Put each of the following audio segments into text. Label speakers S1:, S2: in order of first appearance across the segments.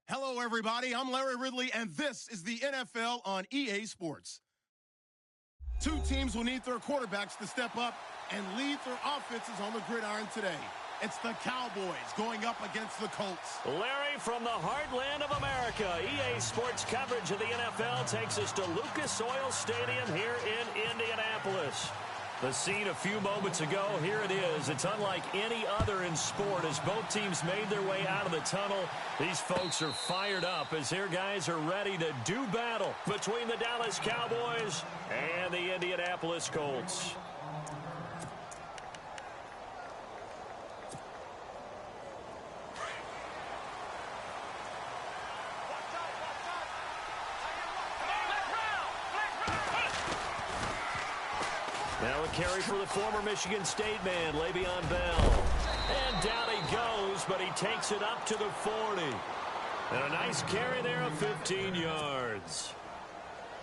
S1: Hello, everybody. I'm Larry Ridley, and this is the NFL on EA Sports. Two teams will need their quarterbacks to step up and lead their offenses on the gridiron today. It's the Cowboys going up against the Colts.
S2: Larry, from the heartland of America, EA Sports coverage of the NFL takes us to Lucas Oil Stadium here in Indianapolis. The scene a few moments ago, here it is. It's unlike any other in sport as both teams made their way out of the tunnel. These folks are fired up as their guys are ready to do battle between the Dallas Cowboys and the Indianapolis Colts. Now a carry for the former Michigan State man, Le'Veon Bell. And down he goes, but he takes it up to the 40. And a nice carry there of 15 yards.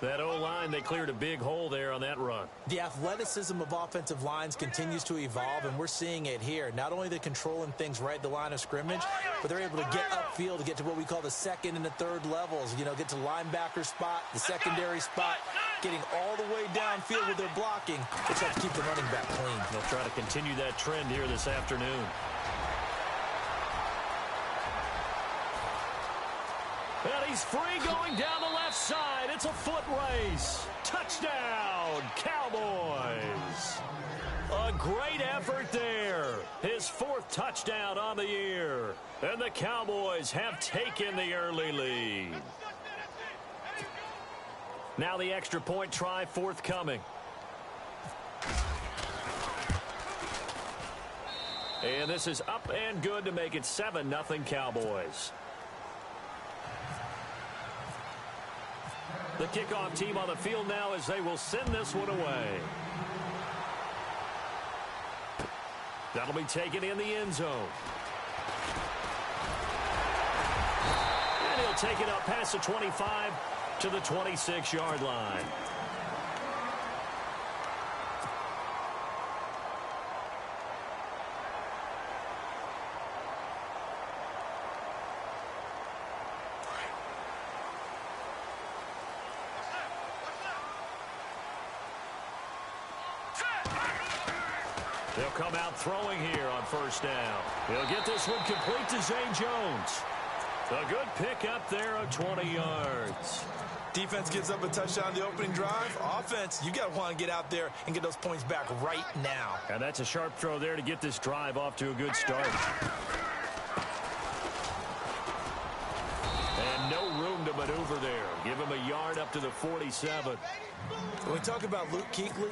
S2: That O-line, they cleared a big hole there on that run.
S3: The athleticism of offensive lines continues to evolve, and we're seeing it here. Not only they're controlling things right at the line of scrimmage, but they're able to get upfield to get to what we call the second and the third levels. You know, get to linebacker spot, the secondary spot, getting all the way downfield with their blocking, which helps keep the running back clean.
S2: They'll try to continue that trend here this afternoon. And he's free going down the left side. It's a foot race. Touchdown, Cowboys. A great effort there. His fourth touchdown on the year. And the Cowboys have taken the early lead. Now the extra point try forthcoming. And this is up and good to make it 7-0 Cowboys. The kickoff team on the field now as they will send this one away. That'll be taken in the end zone. And he'll take it up past the 25 to the 26-yard line. They'll come out throwing here on first down. He'll get this one complete to Zay Jones. A good pick up there of 20 yards.
S3: Defense gives up a touchdown the opening drive. Offense, you got to want to get out there and get those points back right now.
S2: And that's a sharp throw there to get this drive off to a good start. And no room to maneuver there. Give him a yard up to the 47.
S3: When we talk about Luke Kuechly,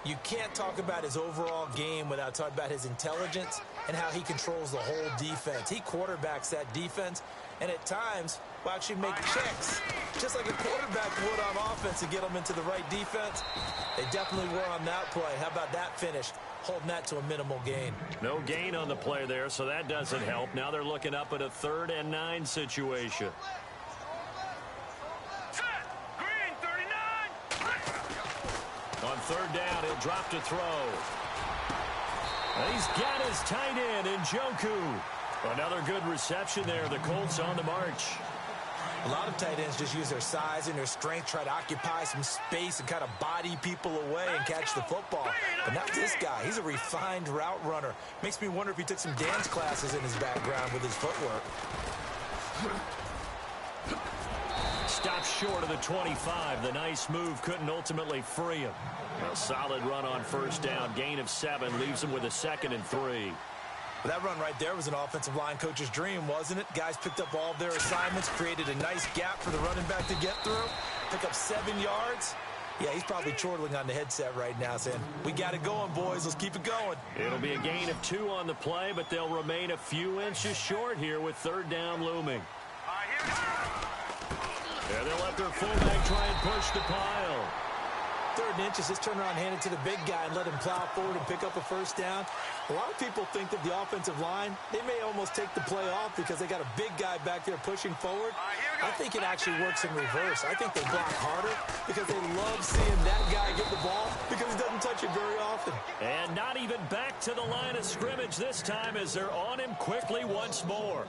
S3: you can't talk about his overall game without talking about his intelligence and how he controls the whole defense. He quarterbacks that defense, and at times will actually make checks, just like a quarterback would on offense to get them into the right defense. They definitely were on that play. How about that finish? Holding that to a minimal gain.
S2: No gain on the play there, so that doesn't help. Now they're looking up at a 3rd and 9 situation. On 3rd down, he'll drop to throw. And he's got his tight end, Njoku. Another good reception there. The Colts on the march.
S3: A lot of tight ends just use their size and their strength, try to occupy some space and kind of body people away and catch the football. But not this guy. He's a refined route runner. Makes me wonder if he took some dance classes in his background with his footwork.
S2: Stopped short of the 25. The nice move couldn't ultimately free him. A solid run on first down. Gain of 7 leaves him with a 2nd and 3.
S3: Well, that run right there was an offensive line coach's dream, wasn't it? Guys picked up all of their assignments, created a nice gap for the running back to get through, pick up 7 yards. Yeah, he's probably chortling on the headset right now saying, we got it going, boys. Let's keep it going.
S2: It'll be a gain of 2 on the play, but they'll remain a few inches short here with 3rd down looming. Yeah, they'll let their fullback try and push the pile.
S3: 3rd and inches, just turn around, hand it to the big guy, and let him plow forward and pick up a first down. A lot of people think that the offensive line, they may almost take the play off because they got a big guy back there pushing forward. I think it actually works in reverse. I think they block harder because they love seeing that guy get the ball because he doesn't touch it very often.
S2: And not even back to the line of scrimmage this time as they're on him quickly once more.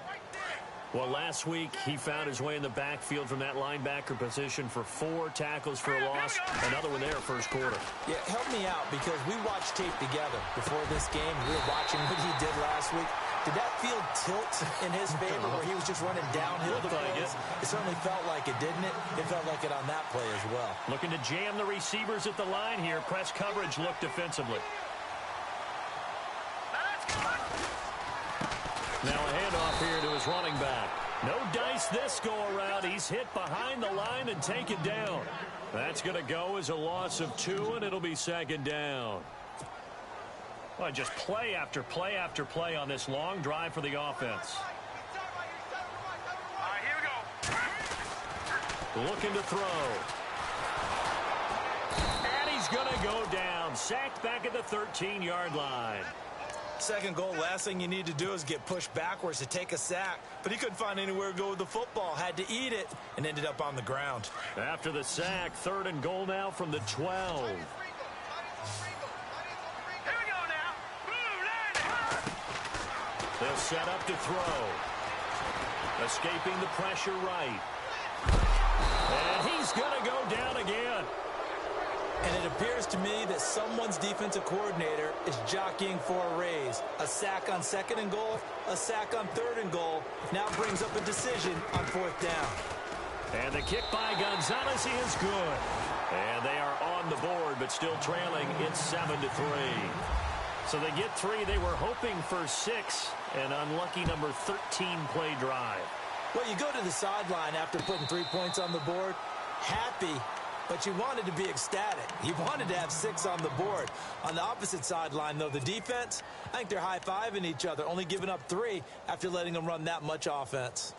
S2: Well, last week, he found his way in the backfield from that linebacker position for 4 tackles for a loss. Another one there first quarter.
S3: Yeah, help me out because we watched tape together before this game. We were watching what he did last week. Did that field tilt in his favor where he was just running downhill? It certainly felt like it, didn't it? It felt like it on that play as well. Looking to jam the receivers at the line here. Press coverage look defensively. Now a handoff here to his running back. No dice this go-around. He's hit behind the line and taken down. That's going to go as a loss of 2, and it'll be second down. Well, just play after play after play on this long drive for the offense.
S4: All right, here we go.
S2: Looking to throw. And he's going to go down. Sacked back at the 13-yard line.
S3: Second goal, last thing you need to do is get pushed backwards to take a sack. But he couldn't find anywhere to go with the football. Had to eat it and ended up on the ground.
S2: After the sack, 3rd and goal now from the 12. They'll set up to throw. Escaping the pressure right. And he's going to go down again.
S3: And it appears to me that someone's defensive coordinator is jockeying for a raise. A sack on 2nd and goal, a sack on 3rd and goal. Now brings up a decision on 4th down.
S2: And the kick by Gonzalez is good. And they are on the board, but still trailing. It's 7-3. So they get 3. They were hoping for 6. An unlucky number 13 play drive.
S3: Well, you go to the sideline after putting 3 points on the board, happy, but you wanted to be ecstatic. You wanted to have 6 on the board. On the opposite sideline, though, the defense, I think they're high-fiving each other, only giving up 3 after letting them run that much offense.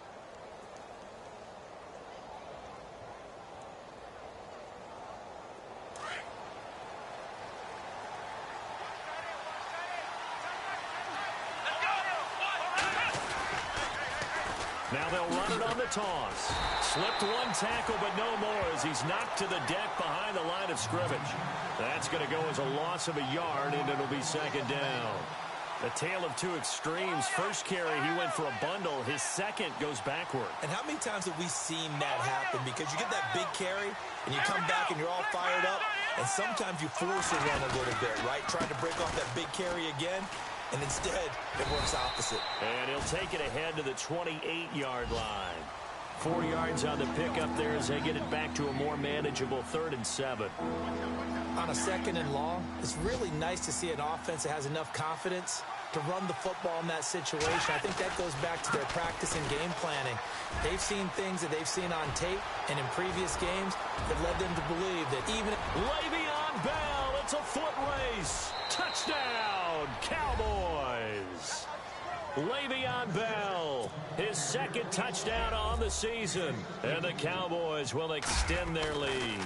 S2: Now they'll run it on the toss. Slipped 1 tackle, but no more as he's knocked to the deck behind the line of scrimmage. That's going to go as a loss of a yard, and it'll be second down. A tale of 2 extremes. First carry, he went for a bundle. His second goes backward.
S3: And how many times have we seen that happen? Because you get that big carry, and you come back and you're all fired up, and sometimes you force a run a little bit, right? Trying to break off that big carry again. And instead, it works opposite.
S2: And he'll take it ahead to the 28-yard line. 4 yards on the pickup there as they get it back to a more manageable 3rd and 7.
S3: On a 2nd and long, it's really nice to see an offense that has enough confidence to run the football in that situation. I think that goes back to their practice and game planning. They've seen things that they've seen on tape and in previous games that led them to believe that even...
S2: Le'Veon Bell, it's a foot race. Touchdown, Cowboys. Le'Veon Bell, his 2nd touchdown on the season. And the Cowboys will extend their lead.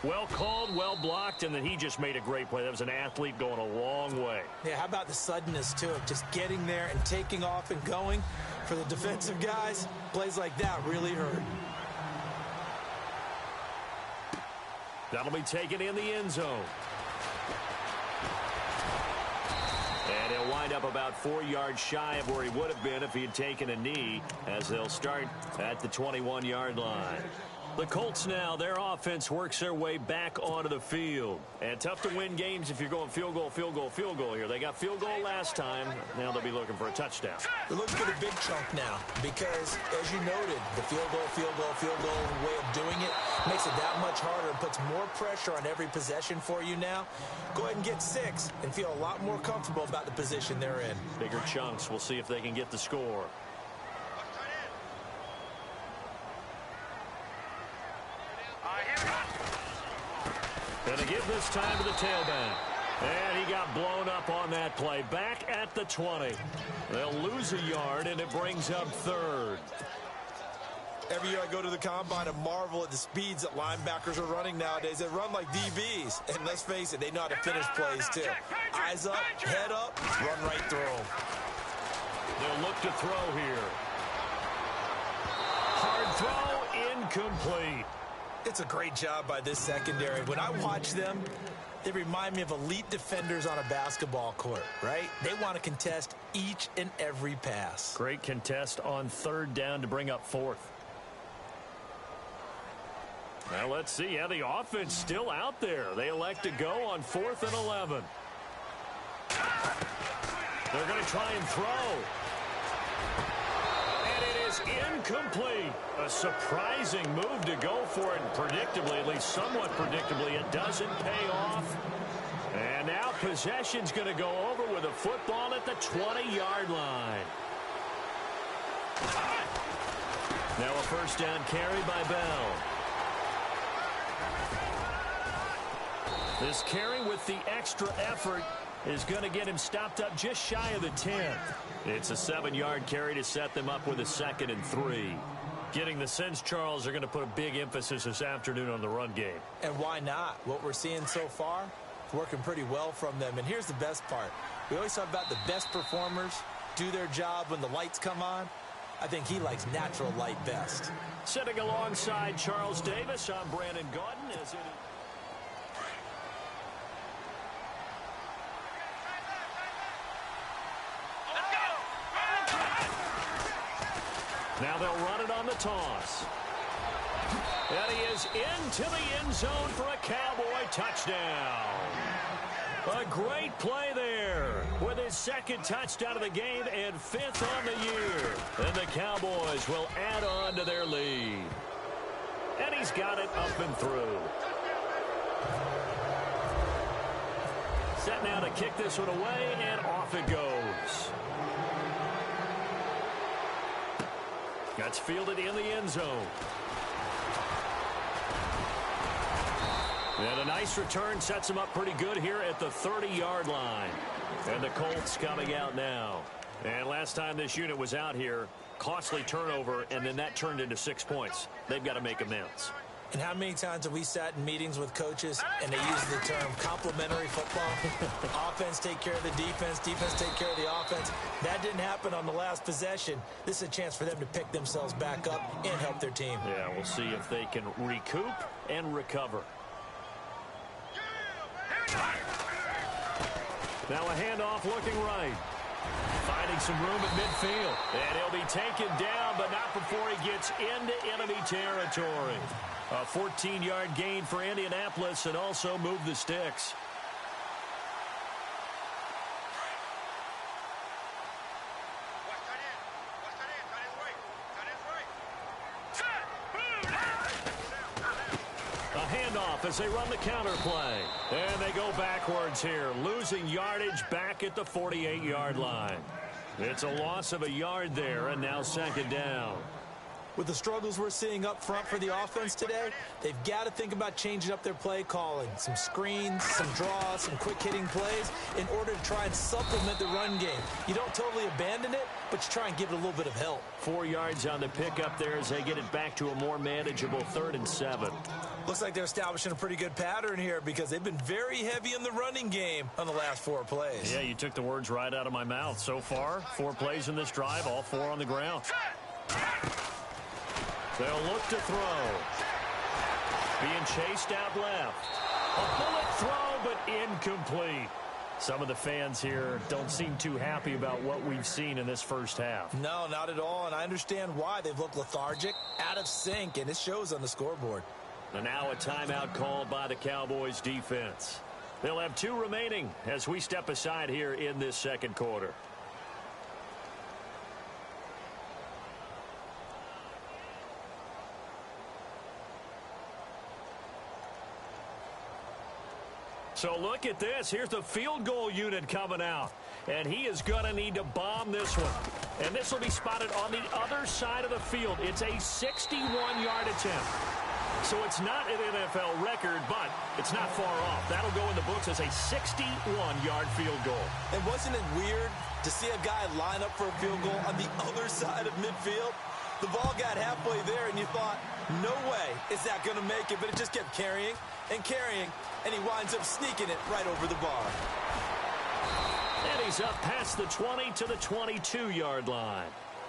S2: Well called, well blocked, and then he just made a great play. That was an athlete going a long way.
S3: Yeah, how about the suddenness, too, of just getting there and taking off and going? For the defensive guys, plays like that really hurt.
S2: That'll be taken in the end zone. And he'll wind up about 4 yards shy of where he would have been if he had taken a knee, as they'll start at the 21-yard line. The Colts now, their offense works their way back onto the field. And tough to win games if you're going field goal, field goal, field goal here. They got field goal last time. Now they'll be looking for a touchdown.
S3: They're looking for the big chunk now because, as you noted, the field goal way of doing it makes it that much harder and puts more pressure on every possession for you now. Go ahead and get 6 and feel a lot more comfortable about the position they're in.
S2: Bigger chunks. We'll see if they can get the score. Going to give this time to the tailback. And he got blown up on that play. Back at the 20. They'll lose a yard, and it brings up 3rd.
S3: Every year I go to the combine and marvel at the speeds that linebackers are running nowadays. They run like DBs. And let's face it, they know how to finish plays, too. Eyes up, head up, run right through them.
S2: They'll look to throw here. Hard throw, incomplete.
S3: It's a great job by this secondary. When I watch them, they remind me of elite defenders on a basketball court, right? They want to contest each and every pass.
S2: Great contest on third down to bring up fourth. Now let's see how the offense still out there. They elect to go on 4th and 11. They're going to try and throw. And it is incomplete. A surprising move to go for it. Predictably, at least somewhat predictably, it doesn't pay off. And now possession's going to go over with a football at the 20-yard line. Now a first down carry by Bell. This carry with the extra effort is going to get him stopped up just shy of the 10. It's a 7-yard carry to set them up with a 2nd and 3. Getting the sense, Charles, they're going to put a big emphasis this afternoon on the run game.
S3: And why not? What we're seeing so far is working pretty well from them. And here's the best part. We always talk about the best performers do their job when the lights come on. I think he likes natural light best.
S2: Sitting alongside Charles Davis, I'm Brandon Gaudin. Now they'll run it on the toss. And he is into the end zone for a Cowboy touchdown. A great play there with his 2nd touchdown of the game and 5th on the year. And the Cowboys will add on to their lead. And he's got it up and through. Set now to kick this one away, and off it goes. That's fielded in the end zone. And a nice return sets him up pretty good here at the 30-yard line. And the Colts coming out now. And last time this unit was out here, costly turnover, and then that turned into 6 points. They've got to make amends.
S3: And how many times have we sat in meetings with coaches and they use the term complementary football? Offense take care of the defense, defense take care of the offense. That didn't happen on the last possession. This is a chance for them to pick themselves back up and help their team.
S2: Yeah, we'll see if they can recoup and recover. Now a handoff looking right. Finding some room at midfield. And he'll be taken down, but not before he gets into enemy territory. A 14-yard gain for Indianapolis and also move the sticks. A handoff as they run the counter play. And they go backwards here, losing yardage back at the 48-yard line. It's a loss of a yard there, and now 2nd down.
S3: With the struggles we're seeing up front for the offense today, they've got to think about changing up their play calling. Some screens, some draws, some quick-hitting plays in order to try and supplement the run game. You don't totally abandon it, but you try and give it a little bit of help.
S2: 4 yards on the pickup there as they get it back to a more manageable 3rd and 7.
S3: Looks like they're establishing a pretty good pattern here because they've been very heavy in the running game on the last 4 plays.
S2: Yeah, you took the words right out of my mouth. So far, 4 plays in this drive, all 4 on the ground. They'll look to throw. Being chased out left. A bullet throw, but incomplete. Some of the fans here don't seem too happy about what we've seen in this first half.
S3: No, not at all, and I understand why. They've looked lethargic, out of sync, and it shows on the scoreboard.
S2: And now a timeout called by the Cowboys defense. They'll have 2 remaining as we step aside here in this 2nd quarter. So look at this. Here's the field goal unit coming out. And he is going to need to bomb this one. And this will be spotted on the other side of the field. It's a 61-yard attempt. So it's not an NFL record, but it's not far off. That'll go in the books as a 61-yard field goal.
S3: And wasn't it weird to see a guy line up for a field goal on the other side of midfield? The ball got halfway there, and you thought, no way is that going to make it. But it just kept carrying and carrying, and he winds up sneaking it right over the bar.
S2: And he's up past the 20 to the 22-yard line.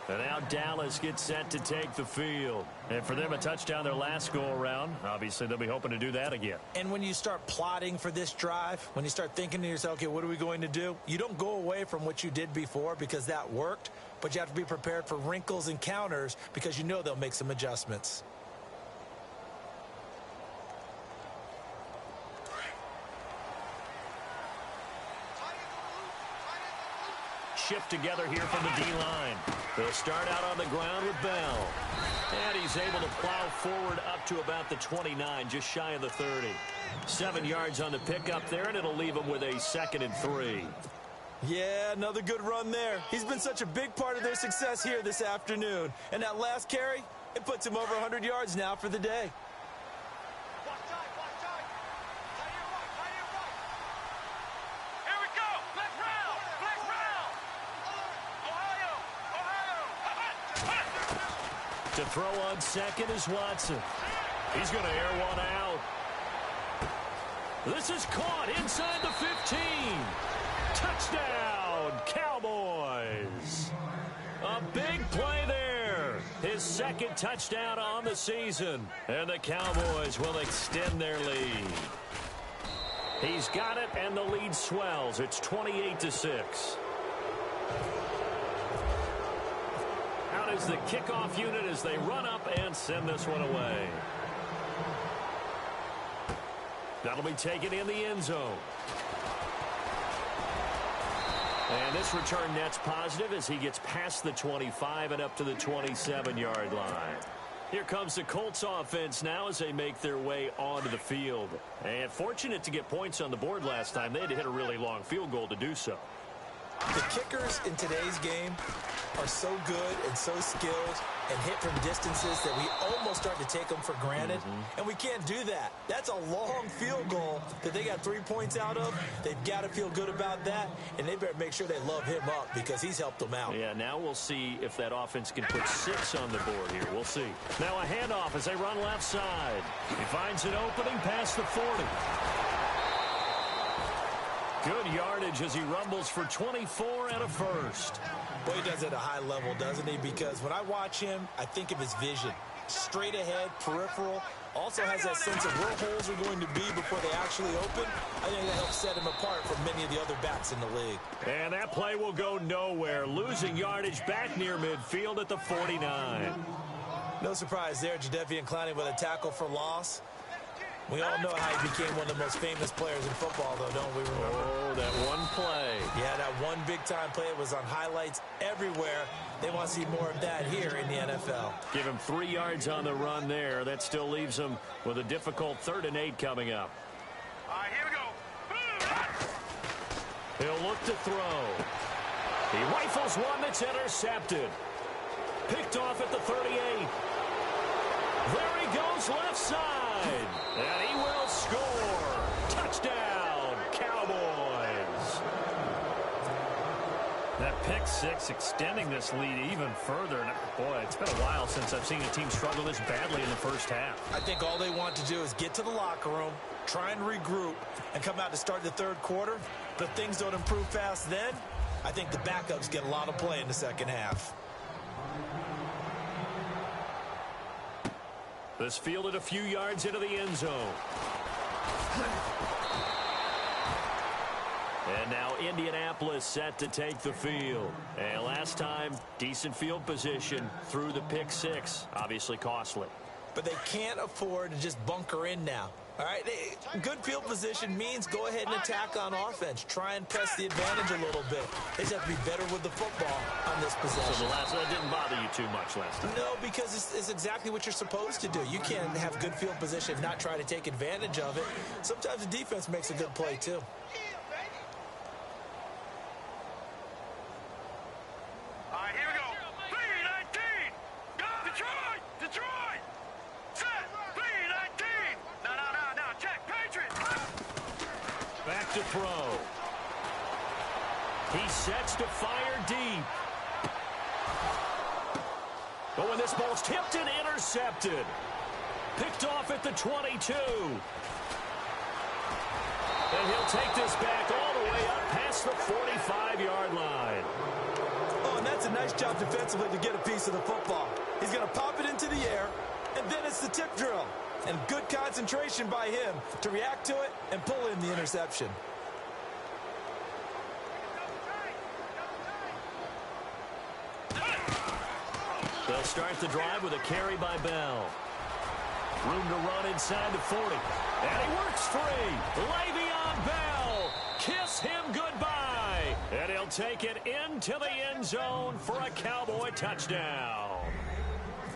S2: And now Dallas gets set to take the field. And for them, a touchdown their last go-around. Obviously, they'll be hoping to do that again.
S3: And when you start plotting for this drive, when you start thinking to yourself, okay, what are we going to do? You don't go away from what you did before because that worked, but you have to be prepared for wrinkles and counters because you know they'll make some adjustments.
S2: Shift together here from the D-line. They'll start out on the ground with Bell. And he's able to plow forward up to about the 29, just shy of the 30. 7 yards on the pickup there, and it'll leave him with a 2nd and 3.
S3: Yeah, another good run there. He's been such a big part of their success here this afternoon. And that last carry, it puts him over 100 yards now for the day.
S2: To throw on second is Watson. He's going to air one out. This is caught inside the 15. Touchdown, Cowboys. A big play there. His 2nd touchdown on the season. And the Cowboys will extend their lead. He's got it, and the lead swells. It's 28-6. Is the kickoff unit as they run up and send this one away. That'll be taken in the end zone. And this return net's positive as he gets past the 25 and up to the 27-yard line. Here comes the Colts offense now as they make their way onto the field. And fortunate to get points on the board last time. They had to hit a really long field goal to do so.
S3: The kickers in today's game are so good and so skilled and hit from distances that we almost start to take them for granted. And we can't do that. That's a long field goal that they got 3 points out of. They've got to feel good about that, and they better make sure they love him up because he's helped them out.
S2: Yeah, now we'll see if that offense can put 6 on the board here. We'll see. Now a handoff as they run left side. He finds an opening past the 40. Good yardage as he rumbles for 24 and a first.
S3: Boy, he does it at a high level, doesn't he? Because when I watch him, I think of his vision. Straight ahead, peripheral. Also has that sense of where holes are going to be before they actually open. I think that helps set him apart from many of the other backs in the league.
S2: And that play will go nowhere. Losing yardage back near midfield at the 49.
S3: No surprise there. Jadeveon Clowney with a tackle for loss. We all know how he became one of the most famous players in football, though, don't we remember?
S2: Oh, that one play.
S3: Yeah, that one big-time play was on highlights everywhere. They want to see more of that here in the NFL.
S2: Give him 3 yards on the run there. That still leaves him with a difficult 3rd and 8 coming up.
S4: All right, here we go.
S2: He'll look to throw. He rifles one that's intercepted. Picked off at the 38. There he goes left side. And he will score. Touchdown, Cowboys. That pick 6 extending this lead even further. And boy, it's been a while since I've seen a team struggle this badly in the first half.
S3: I think all they want to do is get to the locker room, try and regroup, and come out to start the 3rd quarter. But if things don't improve fast then, I think the backups get a lot of play in the 2nd half.
S2: This fielded a few yards into the end zone. And now Indianapolis set to take the field. And last time, decent field position through the pick 6. Obviously costly.
S3: But they can't afford to just bunker in now. All right, good field position means go ahead and attack on offense. Try and press the advantage a little bit. They just have to be better with the football on this possession.
S2: So the last one didn't bother you too much last time?
S3: No, because it's exactly what you're supposed to do. You can't have good field position and not try to take advantage of it. Sometimes the defense makes a good play, too.
S4: All right, here we go. 3-19. Go, Detroit! Detroit! Set! 3-19. No. Check. Patriots!
S2: Back to throw. He sets to fire deep. But when this ball's tipped and intercepted. Picked off at the 22. And he'll take this back all the way up past the 45-yard line.
S3: Oh, and that's an nice job defensively to get a piece of the football. He's going to pop it into the air, and then it's the tip drill. And good concentration by him to react to it and pull in the interception.
S2: They'll start the drive with a carry by Bell. Room to run inside the 40. And he works free. Le'Veon Bell. Kiss him goodbye. And he'll take it into the end zone for a Cowboy touchdown.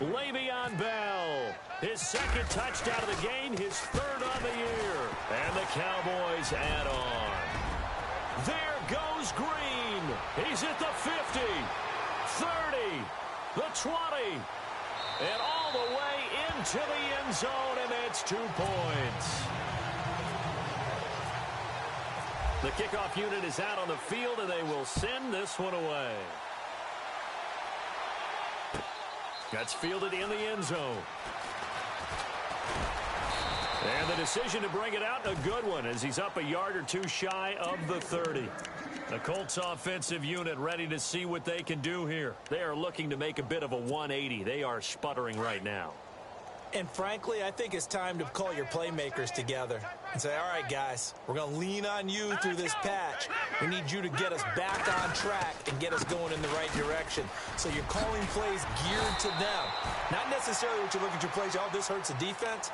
S2: Le'Veon Bell. His second touchdown of the game. His third on the year. And the Cowboys add on. There goes Green. He's at the 50. 30. The 20, and all the way into the end zone, and it's 2 points. The kickoff unit is out on the field, and they will send this one away. That's fielded in the end zone. And the decision to bring it out, a good one, as he's up a yard or two shy of the 30. The Colts offensive unit ready to see what they can do here. They are looking to make a bit of a 180. They are sputtering right now.
S3: And frankly, I think it's time to call your playmakers together and say, all right, guys, we're going to lean on you through this patch. We need you to get us back on track and get us going in the right direction. So you're calling plays geared to them. Not necessarily what you look at your plays, oh, this hurts the defense.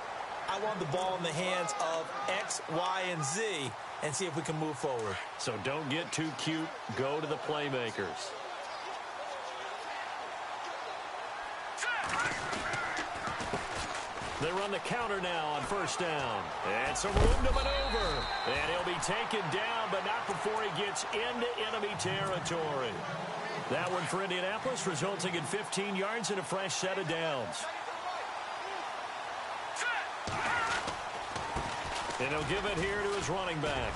S3: I want the ball in the hands of X, Y, and Z and see if we can move forward.
S2: So don't get too cute. Go to the playmakers. They run the counter now on first down. And some room to maneuver. And he'll be taken down, but not before he gets into enemy territory. That one for Indianapolis, resulting in 15 yards and a fresh set of downs. And he'll give it here to his running back.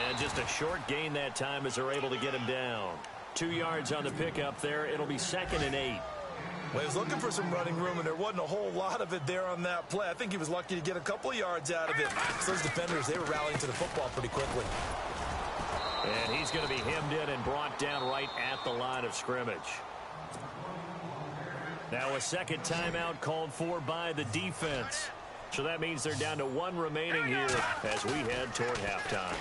S2: And just a short gain that time as they're able to get him down. 2 yards on the pickup there. It'll be 2nd and 8.
S3: Well, he was looking for some running room, and there wasn't a whole lot of it there on that play. I think he was lucky to get a couple of yards out of it. So those defenders, they were rallying to the football pretty quickly.
S2: And he's going to be hemmed in and brought down right at the line of scrimmage. Now a second timeout called for by the defense. So that means they're down to 1 remaining here as we head toward halftime.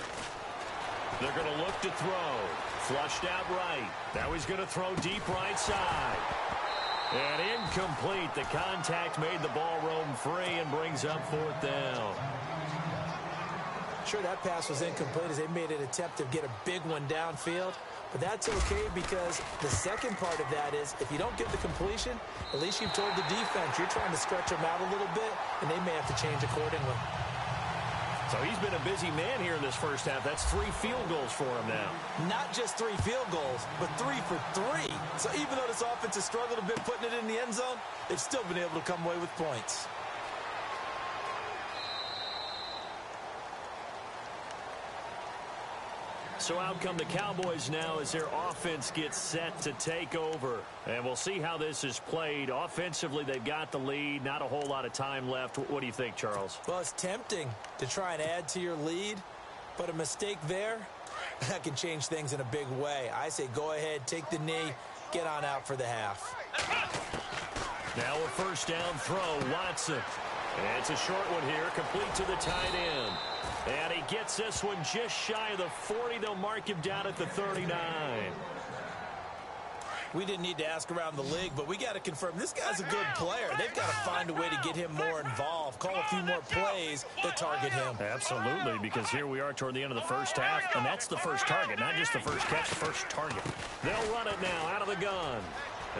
S2: They're going to look to throw. Flushed out right. Now he's going to throw deep right side. And incomplete. The contact made the ball roam free and brings up 4th down.
S3: Sure, that pass was incomplete as they made an attempt to get a big one downfield. But that's okay because the second part of that is if you don't get the completion, at least you've told the defense you're trying to stretch them out a little bit, and they may have to change accordingly.
S2: So he's been a busy man here in this first half. That's 3 field goals for him now.
S3: Not just 3 field goals, but 3 for 3. So even though this offense has struggled a bit putting it in the end zone, they've still been able to come away with points.
S2: So out come the Cowboys now as their offense gets set to take over. And we'll see how this is played. Offensively, they've got the lead. Not a whole lot of time left. What do you think, Charles?
S3: Well, it's tempting to try and add to your lead, but a mistake there, that can change things in a big way. I say go ahead, take the knee, get on out for the half.
S2: Now a first down throw, Watson. And it's a short one here, complete to the tight end. And he gets this one just shy of the 40. They'll mark him down at the 39.
S3: We didn't need to ask around the league, but we got to confirm this guy's a good player. They've got to find a way to get him more involved, call a few more plays that target him.
S2: Absolutely, because here we are toward the end of the first half, and that's the first target, not just the first catch, first target. They'll run it now out of the gun.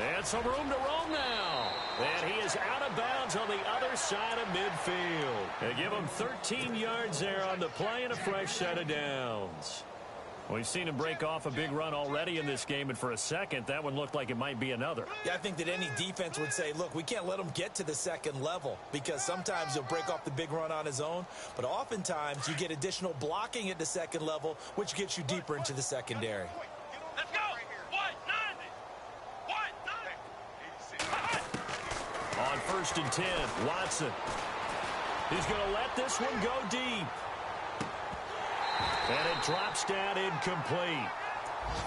S2: And some room to roam now. And he is out of bounds on the other side of midfield. They give him 13 yards there on the play and a fresh set of downs. We've seen him break off a big run already in this game, and for a second, that one looked like it might be another.
S3: Yeah, I think that any defense would say, look, we can't let him get to the second level because sometimes he'll break off the big run on his own, but oftentimes you get additional blocking at the second level, which gets you deeper into the secondary.
S4: Let's go.
S2: On 1st and 10, Watson. He's going to let this one go deep. And it drops down incomplete.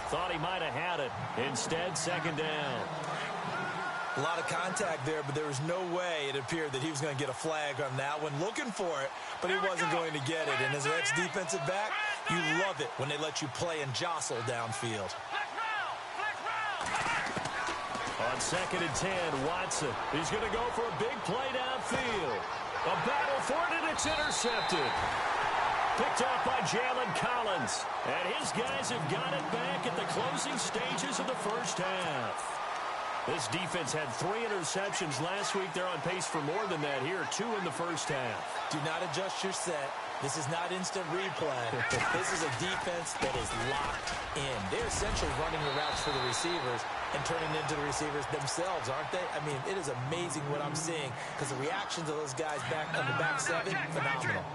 S2: Thought he might have had it. Instead, second down.
S3: A lot of contact there, but there was no way it appeared that he was going to get a flag on that one. Looking for it, but he wasn't going to get it. And as an ex-defensive back, you love it when they let you play and jostle downfield.
S2: On second and 10, Watson. He's going to go for a big play downfield. A battle for it, and it's intercepted. Picked off by Jalen Collins. And his guys have got it back at the closing stages of the first half. This defense had 3 interceptions last week. They're on pace for more than that here, 2 in the first half.
S3: Do not adjust your set. This is not instant replay. This is a defense that is locked in. They're essentially running the routes for the receivers and turning into the receivers themselves, aren't they? I mean, it is amazing what I'm seeing because the reactions of those guys back on the back 7, phenomenal.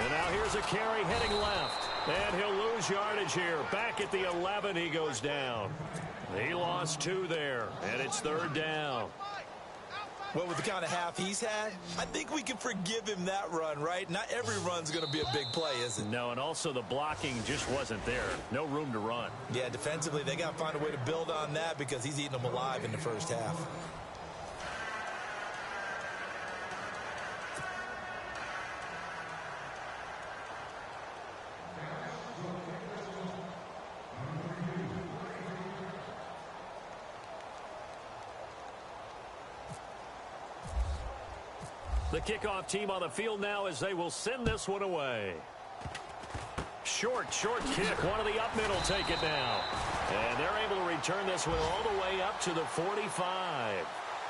S2: And now here's a carry heading left. And he'll lose yardage here. Back at the 11, he goes down. He lost 2 there, and it's third down.
S3: Well, with the kind of half he's had, I think we can forgive him that run, right? Not every run's going to be a big play, is it?
S2: No, and also the blocking just wasn't there. No room to run.
S3: Yeah, defensively, they got to find a way to build on that because he's eating them alive in the first half.
S2: The kickoff team on the field now as they will send this one away. Short kick. One of the up middle take it now. And they're able to return this one all the way up to the 45.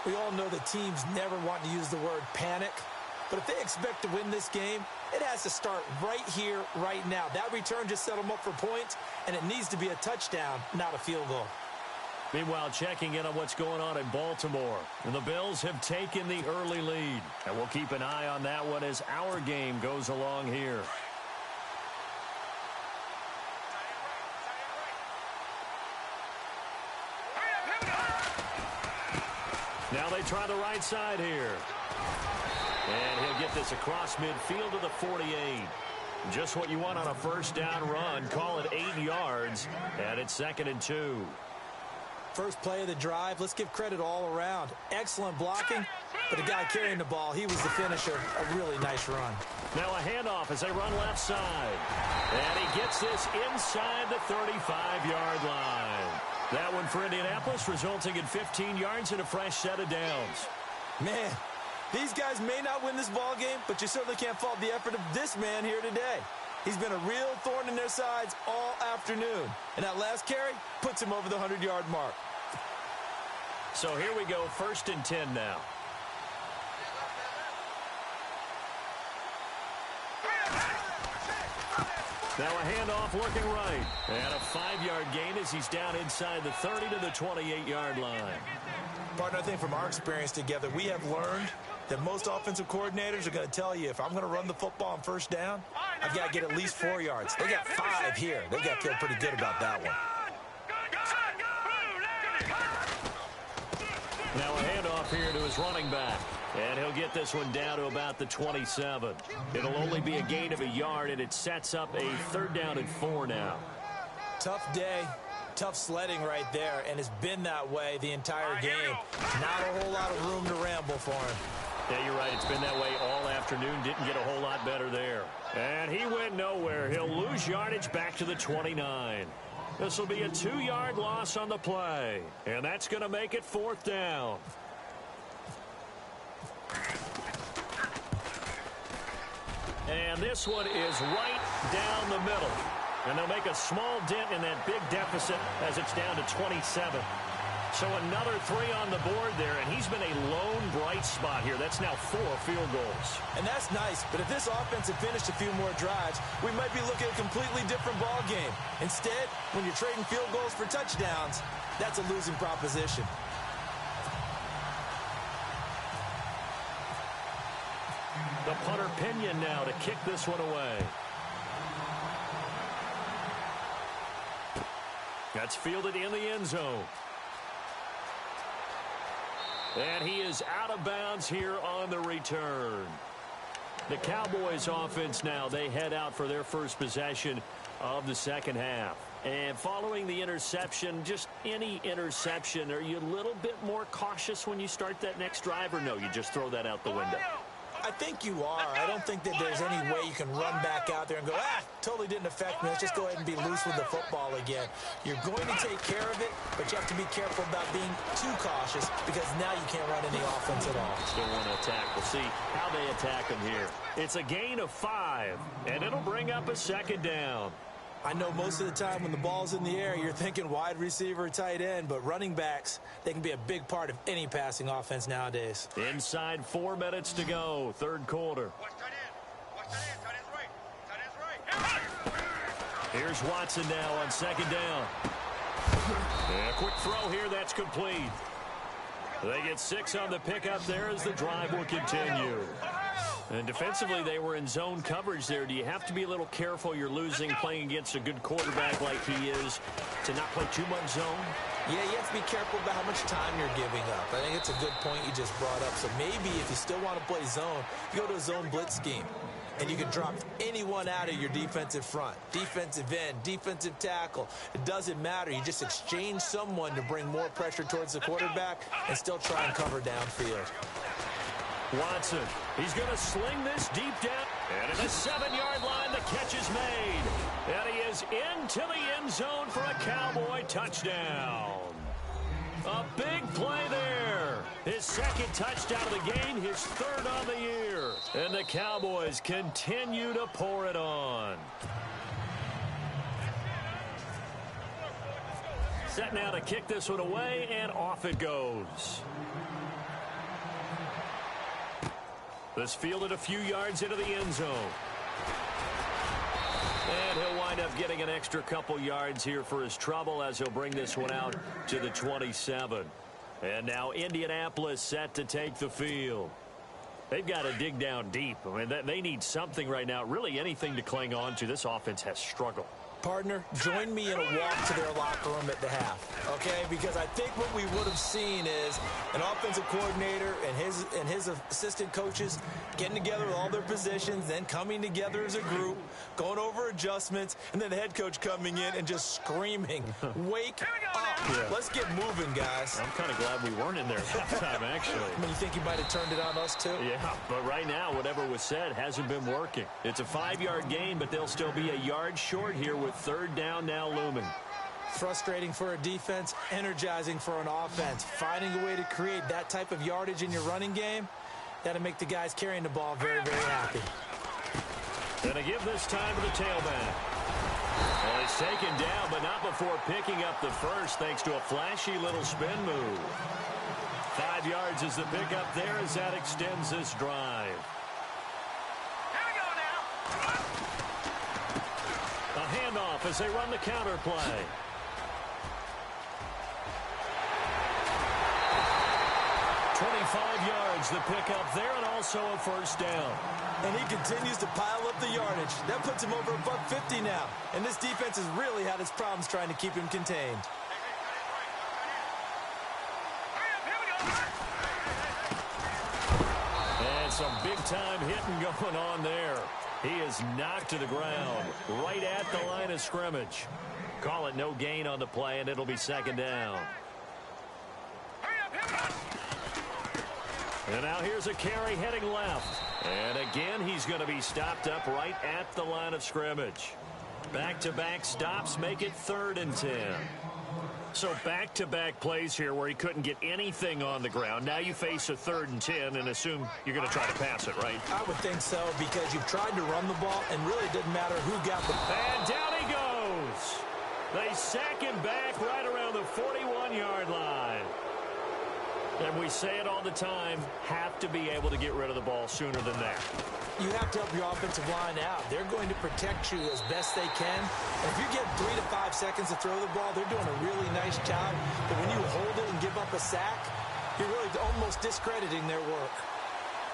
S3: We all know that teams never want to use the word panic. But if they expect to win this game, it has to start right here, right now. That return just set them up for points, and it needs to be a touchdown, not a field goal.
S2: Meanwhile, checking in on what's going on in Baltimore. And the Bills have taken the early lead. And we'll keep an eye on that one as our game goes along here. Now they try the right side here. And he'll get this across midfield to the 48. Just what you want on a first down run. Call it 8 yards. And it's second and 2.
S3: First play of the drive, let's give credit all around. Excellent blocking, but the guy carrying the ball, he was the finisher. A really nice run.
S2: Now a handoff as they run left side. And he gets this inside the 35-yard line. That one for Indianapolis, resulting in 15 yards and a fresh set of downs.
S3: Man, these guys may not win this ball game, but you certainly can't fault the effort of this man here today. He's been a real thorn in their sides all afternoon. And that last carry puts him over the 100-yard mark.
S2: So here we go, first and 10 now. Now a handoff looking right. And a 5-yard gain as he's down inside the 30 to the 28-yard line.
S3: Partner, I think from our experience together, we have learned that most offensive coordinators are going to tell you, if I'm going to run the football on first down, I've got to get at least 4 yards. They got 5 here. They got to feel pretty good about that one.
S2: Now a handoff here to his running back. And he'll get this one down to about the 27. It'll only be a gain of a yard, and it sets up a third down and 4 now.
S3: Tough day, tough sledding right there, and it's been that way the entire game. Not a whole lot of room to ramble for him.
S2: Yeah, you're right. It's been that way all afternoon. Didn't get a whole lot better there. And he went nowhere. He'll lose yardage back to the 29. This will be a 2-yard loss on the play. And that's going to make it fourth down. And this one is right down the middle. And they'll make a small dent in that big deficit as it's down to 27. So another 3 on the board there, and he's been a lone bright spot here. That's now 4 field goals.
S3: And that's nice, but if this offense had finished a few more drives, we might be looking at a completely different ball game. Instead, when you're trading field goals for touchdowns, that's a losing proposition.
S2: The punter Pinion now to kick this one away. That's fielded in the end zone. And he is out of bounds here on the return. The Cowboys offense now, they head out for their first possession of the second half. And following the interception, just any interception, are you a little bit more cautious when you start that next drive, or no, you just throw that out the window?
S3: I think you are. I don't think that there's any way you can run back out there and go, totally didn't affect me. Let's just go ahead and be loose with the football again. You're going to take care of it, but you have to be careful about being too cautious because now you can't run any offense at all.
S2: Still want to attack. We'll see how they attack them here. It's a gain of 5, and it'll bring up a second down.
S3: I know most of the time when the ball's in the air, you're thinking wide receiver, tight end, but running backs, they can be a big part of any passing offense nowadays.
S2: Inside 4 minutes to go, third quarter. Here's Watson now on second down. And a quick throw here, that's complete. They get 6 on the pickup there as the drive will continue. And defensively, they were in zone coverage there. Do you have to be a little careful? You're losing playing against a good quarterback like he is to not play too much zone?
S3: Yeah, you have to be careful about how much time you're giving up. I think it's a good point you just brought up. So maybe if you still want to play zone, you go to a zone blitz scheme. And you can drop anyone out of your defensive front. Defensive end, defensive tackle. It doesn't matter. You just exchange someone to bring more pressure towards the quarterback and still try and cover downfield.
S2: Watson, he's going to sling this deep down. And at the 7-yard line, the catch is made. And he is into the end zone for a Cowboy touchdown. A big play there. His second touchdown of the game, his third on the year. And the Cowboys continue to pour it on. Set now to kick this one away, and off it goes. This fielded a few yards into the end zone. And he'll wind up getting an extra couple yards here for his trouble as he'll bring this one out to the 27. And now Indianapolis set to take the field. They've got to dig down deep. I mean, they need something right now, really anything to cling on to. This offense has struggled.
S3: Partner, join me in a walk to their locker room at the half, okay? Because I think what we would have seen is an offensive coordinator and his assistant coaches getting together with all their positions, then coming together as a group, going over adjustments, and then the head coach coming in and just screaming, "Wake up! Yeah. Let's get moving, guys."
S2: I'm kind of glad we weren't in there at that time, actually.
S3: I mean, you think he might have turned it on us too?
S2: Yeah, but right now, whatever was said hasn't been working. It's a 5-yard gain, but they'll still be a yard short here with third down now looming.
S3: Frustrating for a defense, energizing for an offense. Finding a way to create that type of yardage in your running game, that'll make the guys carrying the ball very, very happy.
S2: Gonna give this time to the tailback. Well, he's taken down, but not before picking up the first thanks to a flashy little spin move. 5 yards is the pickup there as that extends this drive. A handoff as they run the counter play. "25 yards the pickup there, and also a first down."
S3: And he continues to pile up the yardage. That puts him over $150 now. And this defense has really had its problems trying to keep him contained.
S2: And some big-time hitting going on there. He is knocked to the ground right at the line of scrimmage. Call it no gain on the play, and it'll be second down. And now here's a carry heading left. And again, he's going to be stopped up right at the line of scrimmage. Back-to-back stops make it 3rd and 10. So back-to-back plays here where he couldn't get anything on the ground. Now you face a 3rd and 10 and assume you're going to try to pass it, right?
S3: I would think so, because you've tried to run the ball and really it didn't matter who got the ball.
S2: And down he goes. They sack him back right around the 41-yard line. And we say it all the time, have to be able to get rid of the ball sooner than that.
S3: You have to help your offensive line out. They're going to protect you as best they can. And if you get 3 to 5 seconds to throw the ball, they're doing a really nice job. But when you hold it and give up a sack, you're really almost discrediting their work.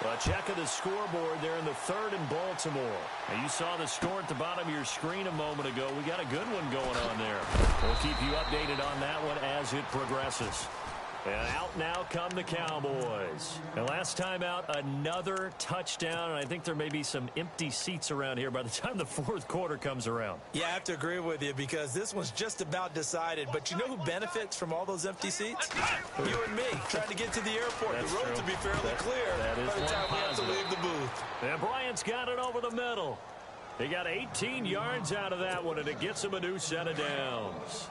S2: Well, check of the scoreboard there in the 3rd and Baltimore. Now, you saw the score at the bottom of your screen a moment ago. We got a good one going on there. We'll keep you updated on that one as it progresses. And out now come the Cowboys. And last time out, another touchdown. And I think there may be some empty seats around here by the time the fourth quarter comes around.
S3: Yeah, I have to agree with you because this one's just about decided. But you know who benefits from all those empty seats? You and me, trying to get to the airport.
S2: That's
S3: the road
S2: true.
S3: to be fairly clear by the time we have to leave the booth.
S2: And Bryant's got it over the middle. He got 18 yards out of that one, and it gets him a new set of downs.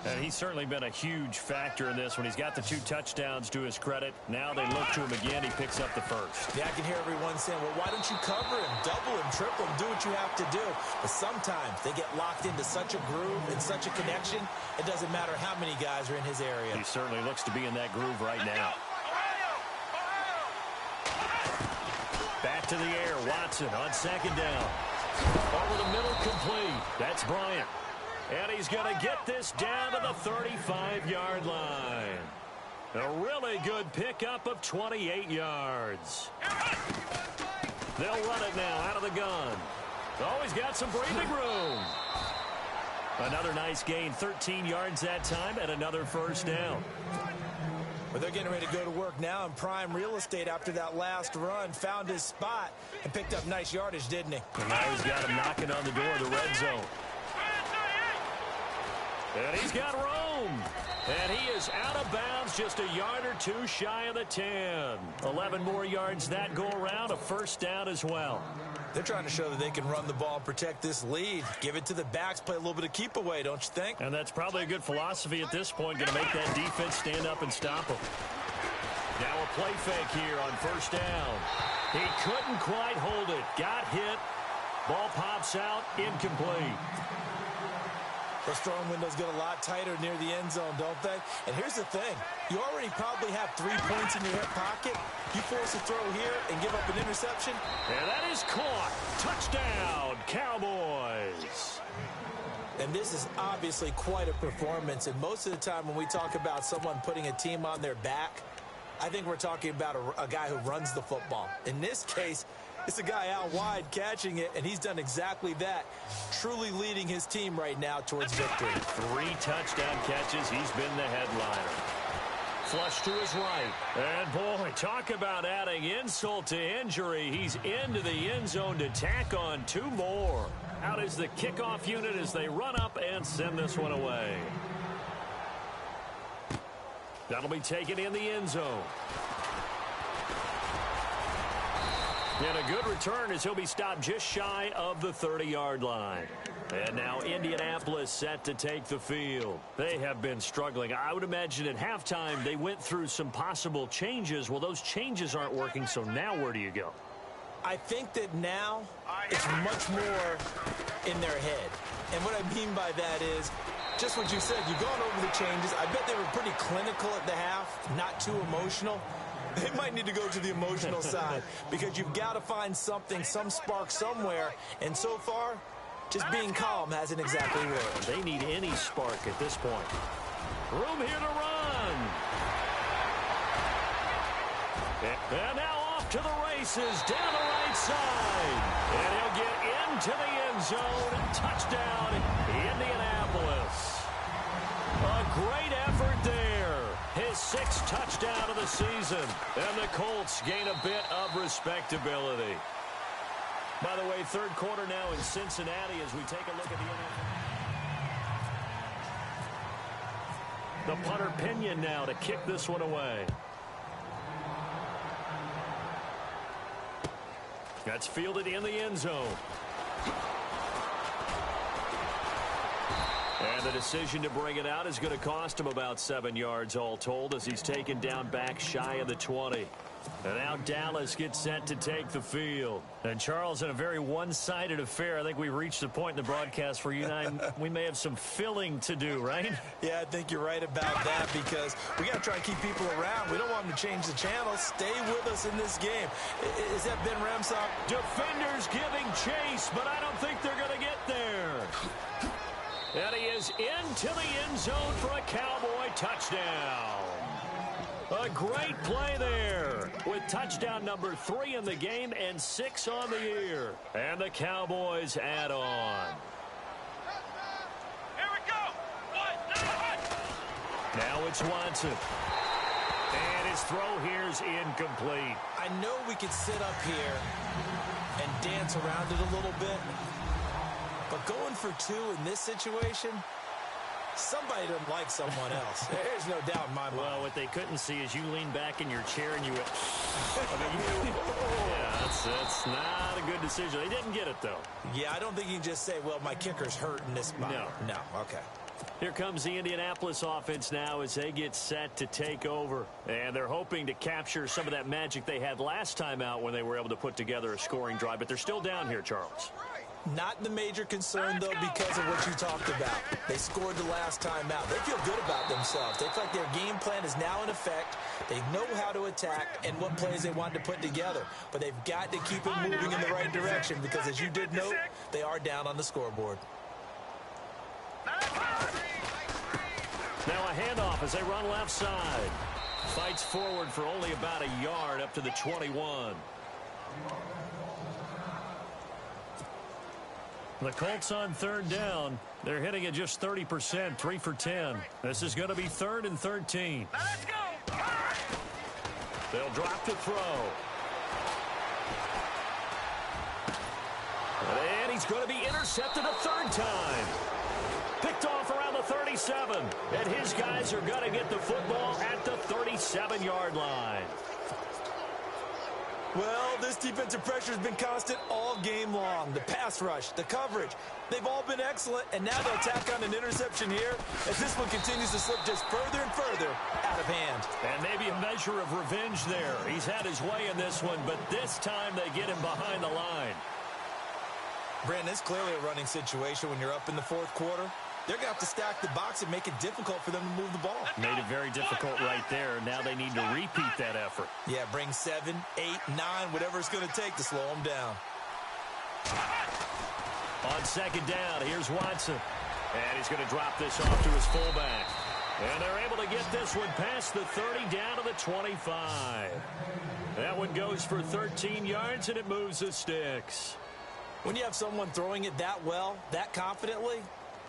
S2: And he's certainly been a huge factor in this when he's got the 2 touchdowns to his credit. Now they look to him again. He picks up the first.
S3: Yeah, I can hear everyone saying, well, why don't you cover him, double him, triple him, do what you have to do. But sometimes they get locked into such a groove and such a connection, it doesn't matter how many guys are in his area.
S2: He certainly looks to be in that groove right now. Back to the air. Watson on second down. Over the middle, complete. That's Bryant. And he's going to get this down to the 35-yard line. A really good pickup of 28 yards. They'll run it now out of the gun. Oh, he's got some breathing room. Another nice gain, 13 yards that time, and another first down.
S3: But they're getting ready to go to work now in prime real estate after that last run. Found his spot and picked up nice yardage, didn't he?
S2: And now he's got him knocking on the door of the red zone. And he's got room. And he is out of bounds, just a yard or two shy of the 10. 11 more yards that go around, a first down as well.
S3: They're trying to show that they can run the ball and protect this lead. Give it to the backs, play a little bit of keep away, don't you think?
S2: And that's probably a good philosophy at this point, going to make that defense stand up and stop them. Now a play fake here on first down. He couldn't quite hold it. Got hit. Ball pops out, incomplete.
S3: Those throwing windows get a lot tighter near the end zone, don't they? And here's the thing. You already probably have 3 points in your hip pocket. You force a throw here and give up an interception.
S2: And that is caught. Touchdown, Cowboys.
S3: And this is obviously quite a performance. And most of the time when we talk about someone putting a team on their back, I think we're talking about a guy who runs the football. In this case, it's a guy out wide catching it, and he's done exactly that, truly leading his team right now towards victory.
S2: 3 touchdown catches. He's been the headliner. Flush to his right. And, boy, talk about adding insult to injury. He's into the end zone to tack on 2 more. Out is the kickoff unit as they run up and send this one away. That'll be taken in the end zone. And a good return as he'll be stopped just shy of the 30-yard line. And now Indianapolis set to take the field. They have been struggling. I would imagine at halftime they went through some possible changes. Well, those changes aren't working, so now where do you go?
S3: I think that now it's much more in their head. And what I mean by that is just what you said. You've gone over the changes. I bet they were pretty clinical at the half, not too emotional. They might need to go to the emotional side because you've got to find something, some spark somewhere. And so far, just being calm hasn't exactly worked.
S2: They need any spark at this point. Room here to run. And now off to the races down the right side. And he'll get into the end zone. Touchdown, Indianapolis. A great effort there. His 6th touchdown of the season. And the Colts gain a bit of respectability. By the way, 3rd quarter now in Cincinnati as we take a look at the NFL. The punter Pinion now to kick this one away. That's fielded in the end zone. And the decision to bring it out is going to cost him about 7 yards all told as he's taken down back shy of the 20. And now Dallas gets set to take the field. And Charles, in a very one-sided affair, I think we've reached the point in the broadcast where you and I, we may have some filling to do, right?
S3: Yeah, I think you're right about that because we got to try and keep people around. We don't want them to change the channel. Stay with us in this game. Is that Ben Ramsop?
S2: Defenders giving chase, but I don't think they're going to get there. And he is into the end zone for a Cowboy touchdown. A great play there with touchdown number 3 in the game and 6 on the year. And the Cowboys add on.
S4: Here we go.
S2: Now it's Watson. His throw here is incomplete.
S3: I know we could sit up here and dance around it a little bit, but going for 2 in this situation, somebody doesn't like someone else. There's no doubt in my mind.
S2: Well, what they couldn't see is you lean back in your chair and you went, yeah, that's not a good decision. They didn't get it, though.
S3: Yeah, I don't think you can just say, well, my kicker's hurt in this spot. No, okay.
S2: Here comes the Indianapolis offense now as they get set to take over. And they're hoping to capture some of that magic they had last time out when they were able to put together a scoring drive. But they're still down here, Charles.
S3: Not the major concern, though, because of what you talked about. They scored the last time out. They feel good about themselves. They feel like their game plan is now in effect. They know how to attack and what plays they want to put together. But they've got to keep it moving in the right direction because, as you did note, they are down on the scoreboard.
S2: Now a handoff as they run left side. Fights forward for only about a yard up to the 21. The Colts on 3rd down. They're hitting at just 30%, 3 for 10. This is going to be 3rd and 13.
S4: Let's go.
S2: They'll drop to throw. And he's going to be intercepted a 3rd time. Picked off around the 37. And his guys are going to get the football at the 37-yard line.
S3: Well, this defensive pressure has been constant all game long. The pass rush, the coverage, they've all been excellent, and now they'll tack on an interception here as this one continues to slip just further and further out of hand.
S2: And maybe a measure of revenge there. He's had his way in this one, but this time they get him behind the line.
S3: Brandon, it's clearly a running situation when you're up in the 4th quarter. They're going to have to stack the box and make it difficult for them to move the ball.
S2: Made it very difficult right there. Now they need to repeat that effort.
S3: Yeah, bring 7, 8, 9, whatever it's going to take to slow them down.
S2: On 2nd down, here's Watson. And he's going to drop this off to his fullback. And they're able to get this one past the 30 down to the 25. That one goes for 13 yards, and it moves the sticks.
S3: When you have someone throwing it that well, that confidently,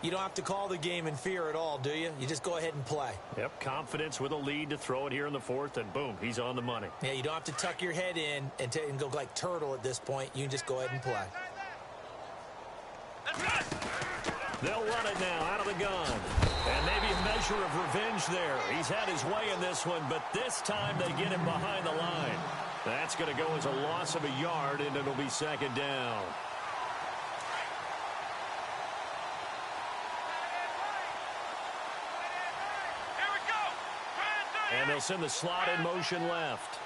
S3: you don't have to call the game in fear at all, do you? You just go ahead and play.
S2: Yep, confidence with a lead to throw it here in the 4th, and boom, he's on the money.
S3: Yeah, you don't have to tuck your head in and go like turtle at this point. You can just go ahead and play.
S2: They'll run it now out of the gun. And maybe a measure of revenge there. He's had his way in this one, but this time they get him behind the line. That's going to go as a loss of a yard, and it'll be 2nd down. And they'll send the slot in motion left.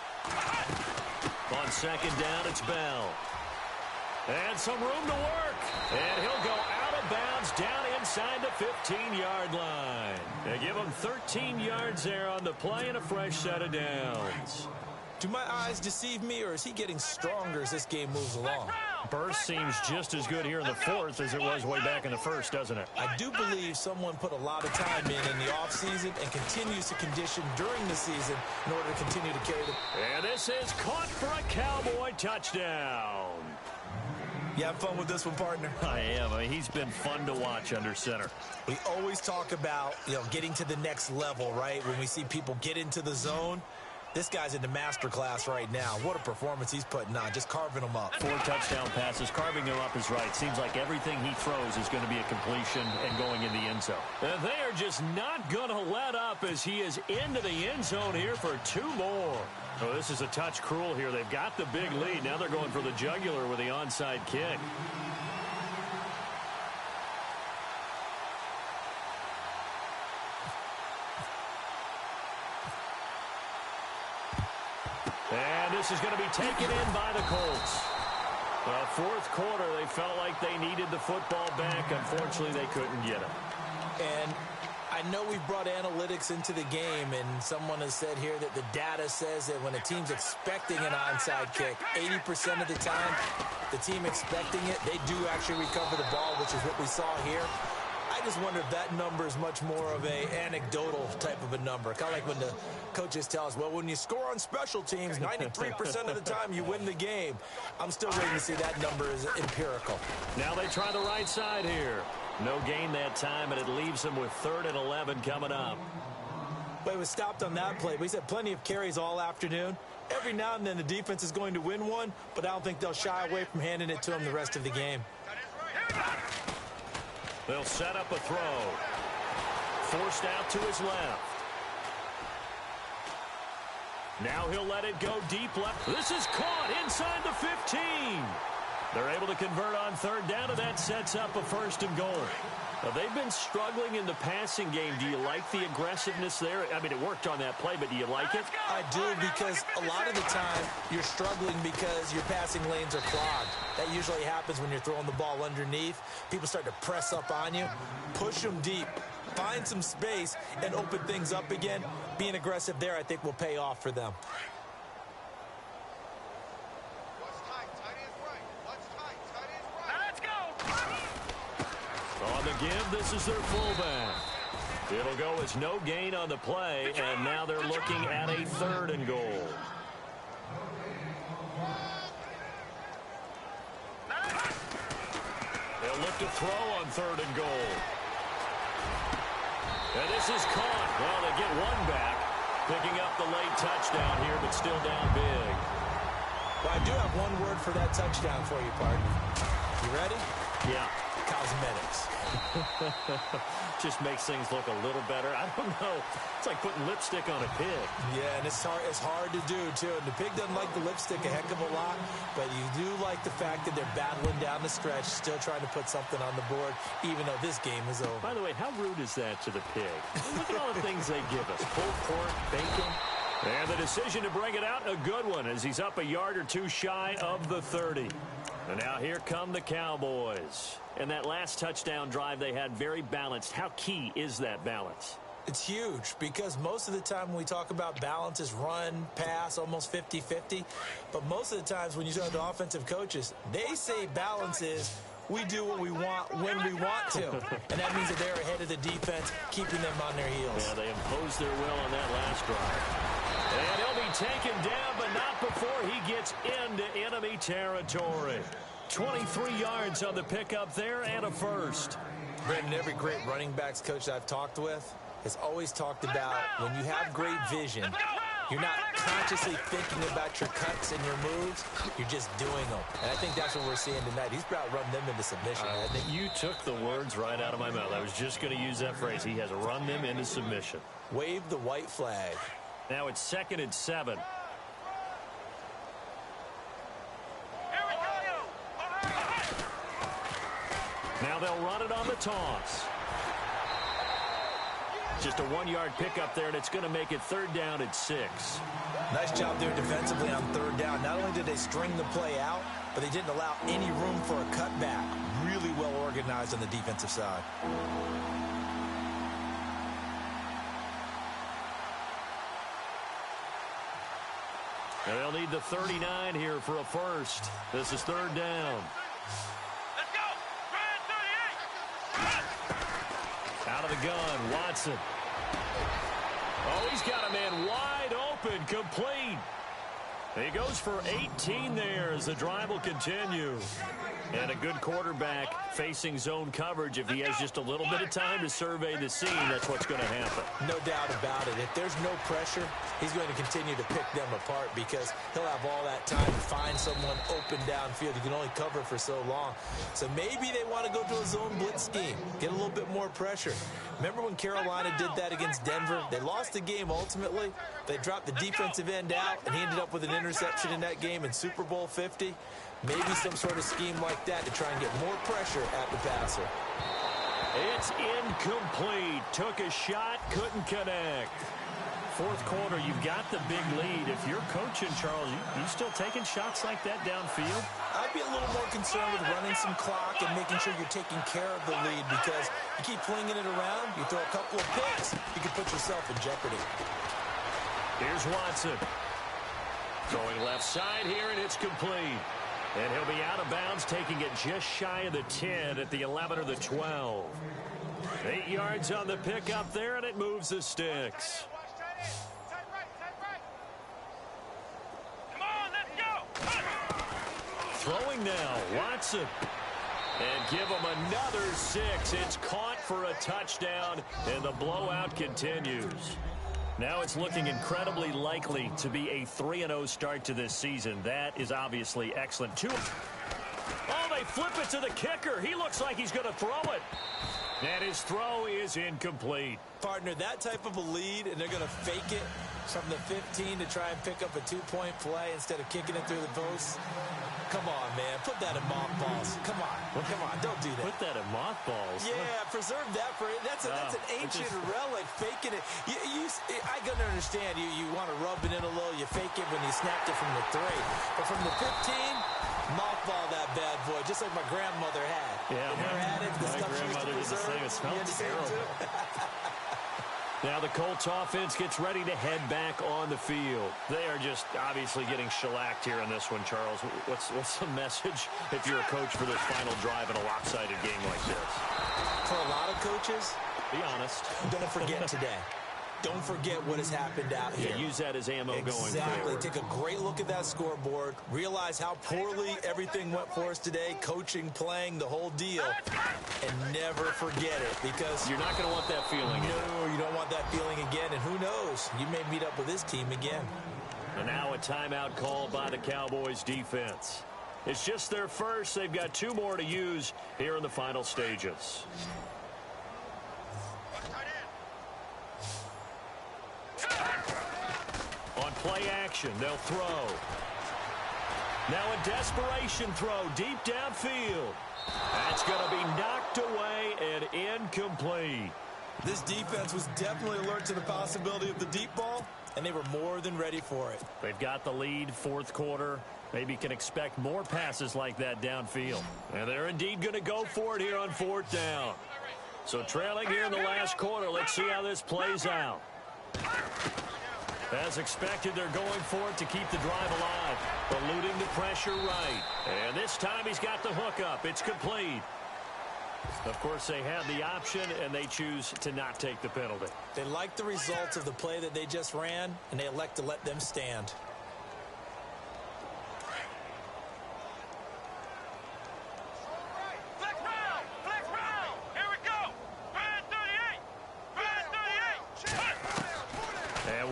S2: On 2nd down, it's Bell. And some room to work. And he'll go out of bounds down inside the 15-yard line. They give him 13 yards there on the play and a fresh set of downs.
S3: Do my eyes deceive me, or is he getting stronger as this game moves along?
S2: Burst seems just as good here in the 4th as it was way back in the 1st, doesn't it?
S3: I do believe someone put a lot of time in the offseason and continues to condition during the season in order to continue to carry the...
S2: And this is caught for a Cowboy touchdown.
S3: You having fun with this one, partner?
S2: I am. I mean, he's been fun to watch under center.
S3: We always talk about, getting to the next level, right? When we see people get into the zone. This guy's in the master class right now. What a performance he's putting on, just carving them up.
S2: 4 touchdown passes. Carving them up is right. Seems like everything he throws is going to be a completion and going in the end zone. And they are just not going to let up as he is into the end zone here for 2 more. Oh, this is a touch cruel here. They've got the big lead. Now they're going for the jugular with the onside kick. And this is going to be taken in by the Colts. 4th quarter, they felt like they needed the football back. Unfortunately, they couldn't get it.
S3: And I know we've brought analytics into the game, and someone has said here that the data says that when a team's expecting an onside kick, 80% of the time, the team expecting it, they do actually recover the ball, which is what we saw here. I just wonder if that number is much more of a anecdotal type of a number. Kind of like when the coaches tell us, well, when you score on special teams, 93% of the time you win the game. I'm still waiting to see that number is empirical.
S2: Now they try the right side here. No gain that time, and it leaves them with 3rd and 11 coming up.
S3: But it was stopped on that play. But he's had plenty of carries all afternoon. Every now and then the defense is going to win one, but I don't think they'll shy away from handing it to him the rest of the game.
S2: They'll set up a throw. Forced out to his left. Now he'll let it go deep left. This is caught inside the 15. They're able to convert on third down, and that sets up a 1st and goal. Now, they've been struggling in the passing game. Do you like the aggressiveness there? I mean, it worked on that play, but do you like it?
S3: I do, because a lot of the time you're struggling because your passing lanes are clogged. That usually happens when you're throwing the ball underneath. People start to press up on you. Push them deep. Find some space and open things up again. Being aggressive there, I think, will pay off for them.
S2: On the give, this is their fullback. It'll go as no gain on the play, and now they're looking at a 3rd and goal. They'll look to throw on 3rd and goal. And this is caught. Well, they get one back, picking up the late touchdown here, but still down big.
S3: Well, I do have one word for that touchdown for you, partner. You ready?
S2: Yeah.
S3: Cosmetics.
S2: Just makes things look a little better. I don't know. It's like putting lipstick on a pig.
S3: Yeah, and it's hard to do, too. And the pig doesn't like the lipstick a heck of a lot, but you do like the fact that they're battling down the stretch, still trying to put something on the board, even though this game is over.
S2: By the way, how rude is that to the pig? Look at all the things they give us. Pulled pork, bacon. And the decision to bring it out, a good one, as he's up a yard or two shy of the 30. And now here come the Cowboys. And that last touchdown drive they had, very balanced. How key is that balance?
S3: It's huge, because most of the time when we talk about balance is run, pass, almost 50-50. But most of the times when you talk to offensive coaches, they say balance is we do what we want when we want to. And that means that they're ahead of the defense, keeping them on their heels.
S2: Yeah, they imposed their will on that last drive. And he'll be taken down, but not before he gets into enemy territory. 23 yards on the pickup there and a 1st.
S3: Brandon, every great running backs coach I've talked with has always talked about when you have great vision, you're not consciously thinking about your cuts and your moves. You're just doing them. And I think that's what we're seeing tonight. He's about run them into submission.
S2: You took the words right out of my mouth. I was just going to use that phrase. He has run them into submission.
S3: Wave the white flag.
S2: Now it's 2nd and 7. Now they'll run it on the toss. Just a 1-yard pickup there, and it's going to make it 3rd down at 6.
S3: Nice job there defensively on 3rd down. Not only did they string the play out, but they didn't allow any room for a cutback. Really well organized on the defensive side.
S2: And they'll need the 39 here for a 1st. This is 3rd down.
S4: Let's go! Ryan 38!
S2: Out of the gun, Watson. Oh, he's got a man wide open, complete. He goes for 18 there as the drive will continue. And a good quarterback facing zone coverage. If he has just a little bit of time to survey the scene, that's what's going to happen.
S3: No doubt about it. If there's no pressure, he's going to continue to pick them apart because he'll have all that time to find someone open downfield. He can only cover for so long. So maybe they want to go to a zone blitz scheme, get a little bit more pressure. Remember when Carolina did that against Denver? They lost the game ultimately. They dropped the defensive end out, and he ended up with an interception in that game in Super Bowl 50. Maybe some sort of scheme like that to try and get more pressure at the passer.
S2: It's incomplete. Took a shot, couldn't connect. 4th quarter, you've got the big lead. If you're coaching, Charles, you still taking shots like that downfield?
S3: I'd be a little more concerned with running some clock and making sure you're taking care of the lead, because you keep flinging it around, you throw a couple of picks, you can put yourself in jeopardy.
S2: Here's Watson. Throwing left side here, and it's complete. And he'll be out of bounds, taking it just shy of the 10 at the 11 or the 12. 8 yards on the pickup there, and it moves the sticks.
S4: Come on, let's go!
S2: Throwing now, Watson. And give him another 6. It's caught for a touchdown, and the blowout continues. Now it's looking incredibly likely to be a 3-0 start to this season. That is obviously excellent. Oh, they flip it to the kicker. He looks like he's going to throw it. And his throw is incomplete.
S3: Partner, that type of a lead, and they're going to fake it from the 15 to try and pick up a 2-point play instead of kicking it through the post. Come on, man. Put that in mothballs. Come on. Come on. Don't do that.
S2: Put that in mothballs.
S3: Yeah, preserve that for it. That's an ancient relic. Faking it. I can understand. You want to rub it in a little. You fake it when you snapped it from the 3. But from the 15, mothball that bad boy, just like my grandmother had.
S2: Yeah, my grandmother did the same. It smells terrible. Now the Colts offense gets ready to head back on the field. They are just obviously getting shellacked here in this one, Charles. What's the message if you're a coach for this final drive in a lopsided game like this?
S3: For a lot of coaches,
S2: be honest.
S3: Don't forget today. Don't forget what has happened out here.
S2: Yeah, use that as ammo going forward.
S3: Exactly. Take a great look at that scoreboard. Realize how poorly everything went for us today. Coaching, playing, the whole deal. And never forget it, because
S2: you're not going to want that feeling.
S3: No, you don't want that feeling again. And who knows? You may meet up with this team again.
S2: And now a timeout called by the Cowboys defense. It's just their first. They've got 2 more to use here in the final stages. On play action, they'll throw. Now a desperation throw deep downfield. That's going to be knocked away and incomplete.
S3: This defense was definitely alert to the possibility of the deep ball, and they were more than ready for it.
S2: They've got the lead, 4th quarter. Maybe can expect more passes like that downfield. And they're indeed going to go for it here on 4th down. So trailing here in the last quarter, let's see how this plays out. As expected, they're going for it to keep the drive alive. Eluding the pressure right. And this time he's got the hook up. It's complete. Of course, they had the option, and they choose to not take the penalty.
S3: They like the results of the play that they just ran, and they elect to let them stand.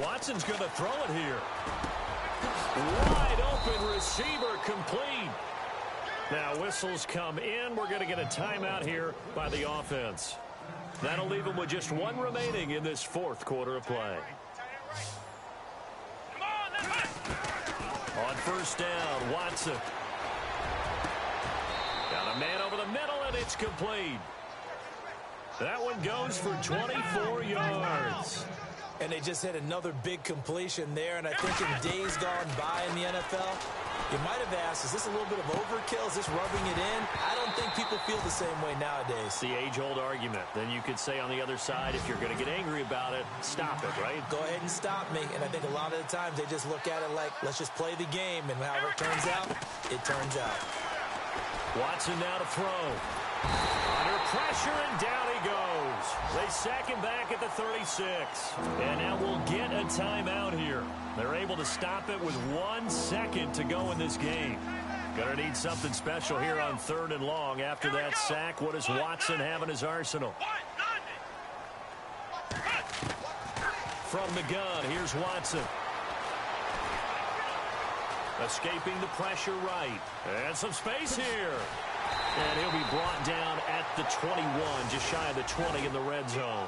S2: Watson's going to throw it here. Wide open receiver complete. Now whistles come in. We're going to get a timeout here by the offense. That'll leave them with just 1 remaining in this 4th quarter of play. On 1st down, Watson. Got a man over the middle, and it's complete. That one goes for 24 yards.
S3: And they just hit another big completion there. And I think in days gone by in the NFL, you might have asked, is this a little bit of overkill? Is this rubbing it in? I don't think people feel the same way nowadays.
S2: The age-old argument. Then you could say on the other side, if you're going to get angry about it, stop it, right?
S3: Go ahead and stop me. And I think a lot of the times they just look at it like, let's just play the game. And however it turns out, it turns out.
S2: Watson now to throw. Under pressure, and down he goes. They sack him back at the 36. And now we'll get a timeout here. They're able to stop it with 1 second to go in this game. Gonna need something special here on 3rd and long. After that sack, what does Watson have in his arsenal? From the gun, here's Watson. Escaping the pressure right. And some space here. And he'll be brought down at the 21, just shy of the 20 in the red zone.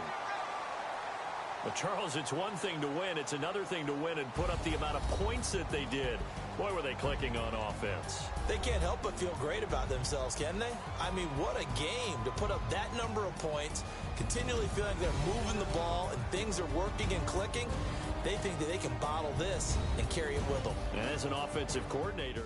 S2: But, Charles, it's one thing to win. It's another thing to win and put up the amount of points that they did. Boy, were they clicking on offense.
S3: They can't help but feel great about themselves, can they? I mean, what a game to put up that number of points, continually feeling they're moving the ball and things are working and clicking. They think that they can bottle this and carry it with them.
S2: And as an offensive coordinator,